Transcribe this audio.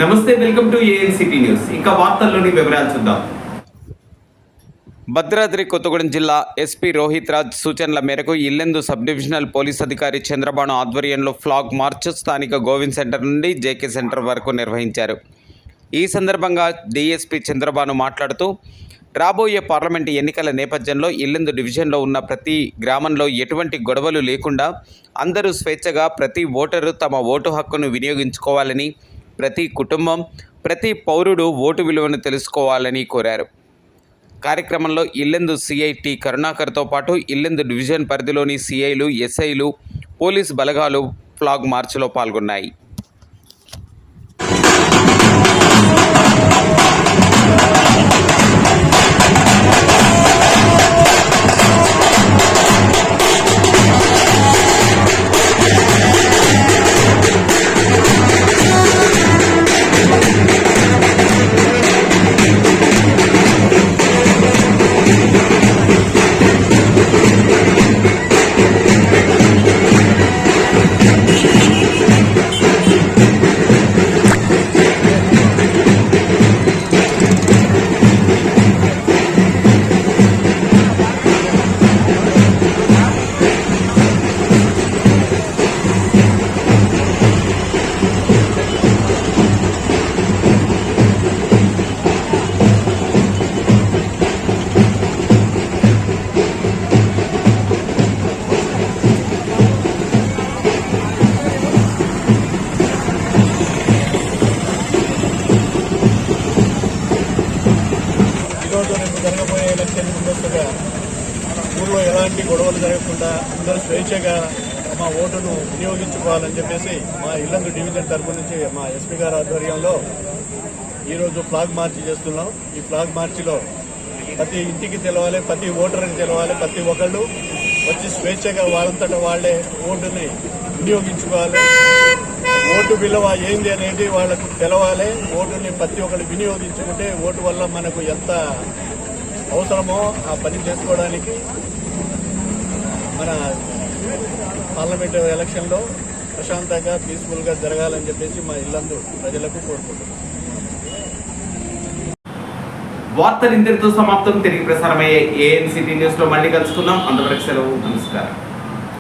నమస్తే, welcome to ANCT news. ఇక వార్తల్లోని వివరాలు చూద్దాం. భద్రాద్రి కొత్తగూడెం జిల్లా ఎస్పీ రోహిత్ రాజ్ సూచనల మేరకు ఇల్లెందు సబ్ డివిజనల్ పోలీస్ అధికారి చంద్రబాను ఆధ్వర్యంలో ఫ్లాగ్ మార్చ్ స్థానిక గోవింద్ సెంటర్ నుండి జేకే సెంటర్ వరకు నిర్వహించారు. ఈ సందర్భంగా డీఎస్పీ చంద్రబాను మాట్లాడుతూ, రాబోయే పార్లమెంటు ఎన్నికల నేపథ్యంలో ఇల్లెందు డివిజన్లో ఉన్న ప్రతి గ్రామంలో ఎటువంటి గొడవలు లేకుండా అందరూ స్వేచ్ఛగా ప్రతి ఓటరు తమ ఓటు హక్కును వినియోగించుకోవాలని, ప్రతి కుటుంబం ప్రతి పౌరుడు ఓటు విలువను తెలుసుకోవాలని కోరారు. కార్యక్రమంలో ఇల్లెందు సిఐ టి కరుణాకర్తో పాటు ఇల్లెందు డివిజన్ పరిధిలోని సిఐలు, ఎస్ఐలు, పోలీస్ బలగాలు ఫ్లాగ్ మార్చ్లో పాల్గొన్నాయి. జరగబోయే ఎలక్షన్ ముందస్తుగా ఊళ్ళో ఎలాంటి గొడవలు జరగకుండా అందరూ స్వేచ్ఛగా మా ఓటును వినియోగించుకోవాలని చెప్పేసి మా ఇల్లందు డివిజన్ తరఫు నుంచి మా ఎస్పీ గారి ఆధ్వర్యంలో ఈరోజు ఫ్లాగ్ మార్చి చేస్తున్నాం. ఈ ఫ్లాగ్ మార్చిలో ప్రతి ఇంటికి తెలవాలి, ప్రతి ఓటర్కి తెలవాలి, ప్రతి ఒక్కళ్ళు వచ్చి స్వేచ్ఛగా వాళ్ళంతటా వాళ్లే ఓటుని వినియోగించుకోవాలి. ఓటు విలువ ఏంది అనేది వాళ్లకు తెలవాలి. ఓటుని ప్రతి ఒక్కరు వినియోగించుకుంటే ఓటు వల్ల మనకు ఎంత అవసరమో ఆ పని చేసుకోవడానికి మన పార్లమెంటు ఎలక్షన్లో ప్రశాంతంగా పీస్ఫుల్గా జరగాలని చెప్పేసి మా ఇల్లందు ప్రజలకు కోరుకుంటున్నాం. వార్తలు ఇంతటితో సమాప్తం. తిరిగి ప్రసారమయ్యే ఏఎన్సిటీ న్యూస్ లో మళ్ళీ కలుసుకుందాం. అంతవరకు సెలవు. నమస్కారం.